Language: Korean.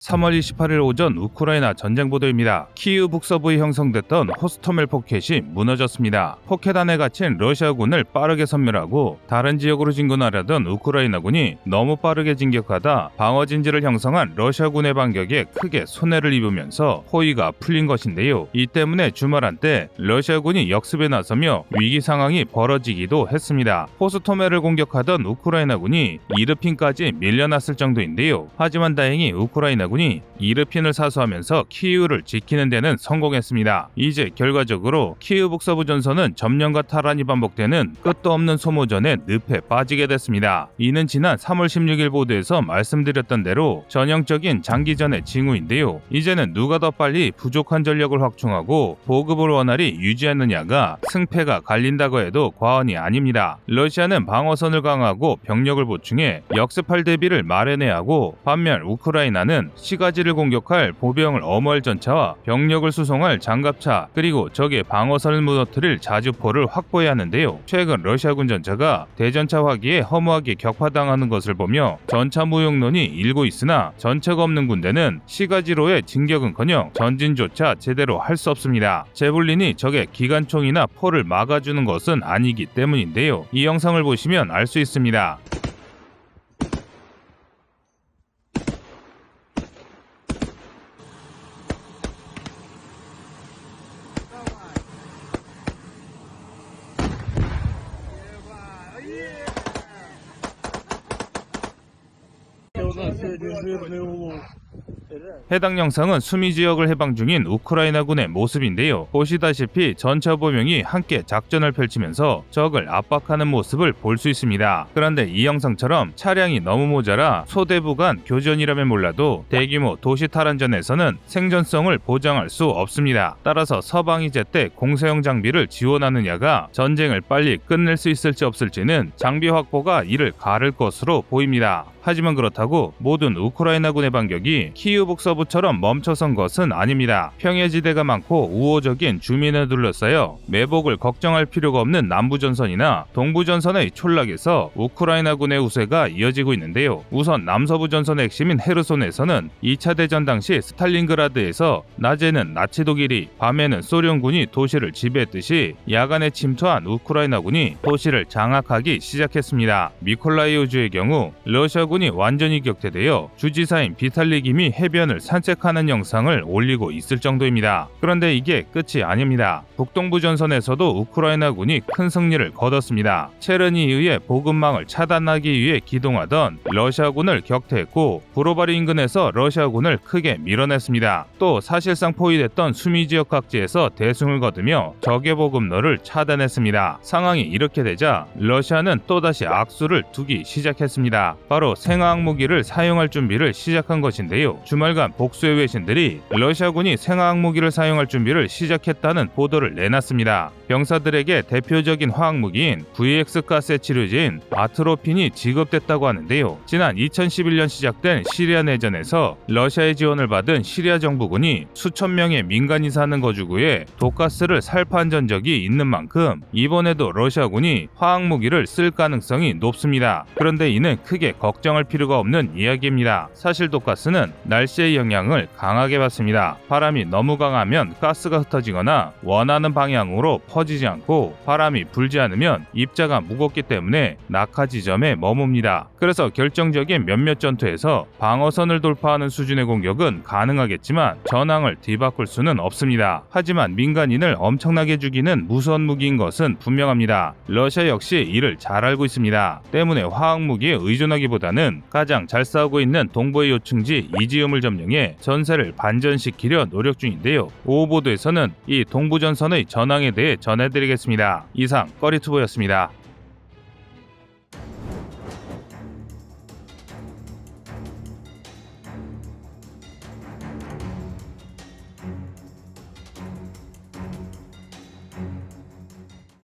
3월 28일 오전 우크라이나 전쟁 보도입니다. 키이우 북서부에 형성됐던 호스토멜 포켓이 무너졌습니다. 포켓 안에 갇힌 러시아군을 빠르게 섬멸하고 다른 지역으로 진군하려던 우크라이나군이 너무 빠르게 진격하다 방어진지를 형성한 러시아군의 반격에 크게 손해를 입으면서 호위가 풀린 것인데요. 이 때문에 주말 한때 러시아군이 역습에 나서며 위기 상황이 벌어지기도 했습니다. 호스토멜을 공격하던 우크라이나군이 이르핀까지 밀려났을 정도인데요. 하지만 다행히 우크라이나군이 이르핀을 사수하면서 키이우를 지키는 데는 성공했습니다. 이제 결과적으로 키이우 북서부 전선은 점령과 탈환이 반복되는 끝도 없는 소모전에 늪에 빠지게 됐습니다. 이는 지난 3월 16일 보도에서 말씀드렸던 대로 전형적인 장기전의 징후인데요. 이제는 누가 더 빨리 부족한 전력을 확충하고 보급을 원활히 유지하느냐가 승패가 갈린다고 해도 과언이 아닙니다. 러시아는 방어선을 강화하고 병력을 보충해 역습할 대비를 마련해야 하고, 반면 우크라이나는 시가지를 공격할 보병을 엄호할 전차와 병력을 수송할 장갑차, 그리고 적의 방어선을 무너뜨릴 자주포를 확보해야 하는데요. 최근 러시아군 전차가 대전차 화기에 허무하게 격파당하는 것을 보며 전차 무용론이 일고 있으나 전차가 없는 군대는 시가지로의 진격은커녕 전진조차 제대로 할 수 없습니다. 제블린이 적의 기관총이나 포를 막아주는 것은 아니기 때문인데요. 이 영상을 보시면 알 수 있습니다. У нас сегодня жирный улов. 해당 영상은 수미 지역을 해방 중인 우크라이나군의 모습인데요. 보시다시피 전차 보병이 함께 작전을 펼치면서 적을 압박하는 모습을 볼 수 있습니다. 그런데 이 영상처럼 차량이 너무 모자라 소대부 간 교전이라면 몰라도 대규모 도시 탈환전에서는 생존성을 보장할 수 없습니다. 따라서 서방이 제때 공세형 장비를 지원하느냐가 전쟁을 빨리 끝낼 수 있을지 없을지는 장비 확보가 이를 가를 것으로 보입니다. 하지만 그렇다고 모든 우크라이나군의 반격이 키이우 북서부처럼 멈춰선 것은 아닙니다. 평해지대가 많고 우호적인 주민을 둘러싸여 매복을 걱정할 필요가 없는 남부전선이나 동부전선의 촌락에서 우크라이나군의 우세가 이어지고 있는데요. 우선 남서부 전선의 핵심인 헤르손에서는 2차 대전 당시 스탈린그라드에서 낮에는 나치 독일이, 밤에는 소련군이 도시를 지배했듯이 야간에 침투한 우크라이나군이 도시를 장악하기 시작했습니다. 미콜라이우주의 경우 러시아군이 완전히 격퇴되어 주지사인 비탈리 김이 해변을 산책하는 영상을 올리고 있을 정도입니다. 그런데 이게 끝이 아닙니다. 북동부 전선에서도 우크라이나군이 큰 승리를 거뒀습니다. 체르니히우의 보급망을 차단하기 위해 기동하던 러시아군을 격퇴했고, 브로바리 인근에서 러시아군을 크게 밀어냈습니다. 또 사실상 포위됐던 수미 지역 각지에서 대승을 거두며 적의 보급로를 차단했습니다. 상황이 이렇게 되자 러시아는 또다시 악수를 두기 시작했습니다. 바로 생화학 무기를 사용할 준비를 시작한 것인데요. 주말간 복수의 외신들이 러시아군이 생화학 무기를 사용할 준비를 시작했다는 보도를 내놨습니다. 병사들에게 대표적인 화학무기인 VX 가스의 치료제인 아트로핀이 지급됐다고 하는데요. 지난 2011년 시작된 시리아 내전에서 러시아의 지원을 받은 시리아 정부군이 수천 명의 민간이 사는 거주구에 독가스를 살포한 전적이 있는 만큼 이번에도 러시아군이 화학무기를 쓸 가능성이 높습니다. 그런데 이는 크게 걱정할 필요가 없는 이야기입니다. 사실 독가스는 날씨의 영향을 강하게 받습니다. 바람이 너무 강하면 가스가 흩어지거나 원하는 방향으로 퍼지지 않고, 바람이 불지 않으면 입자가 무겁기 때문에 낙하 지점에 머뭅니다. 그래서 결정적인 몇몇 전투에서 방어선을 돌파하는 수준의 공격은 가능하겠지만 전황을 뒤바꿀 수는 없습니다. 하지만 민간인을 엄청나게 죽이는 무서운 무기인 것은 분명합니다. 러시아 역시 이를 잘 알고 있습니다. 때문에 화학무기에 의존하기보다는 가장 잘 싸우고 있는 동부의 요충지 이지움을 점령해 전세를 반전시키려 노력 중인데요. 오후보도에서는 이 동부전선의 전황에 대해 전해드리겠습니다. 이상 꺼리투브였습니다.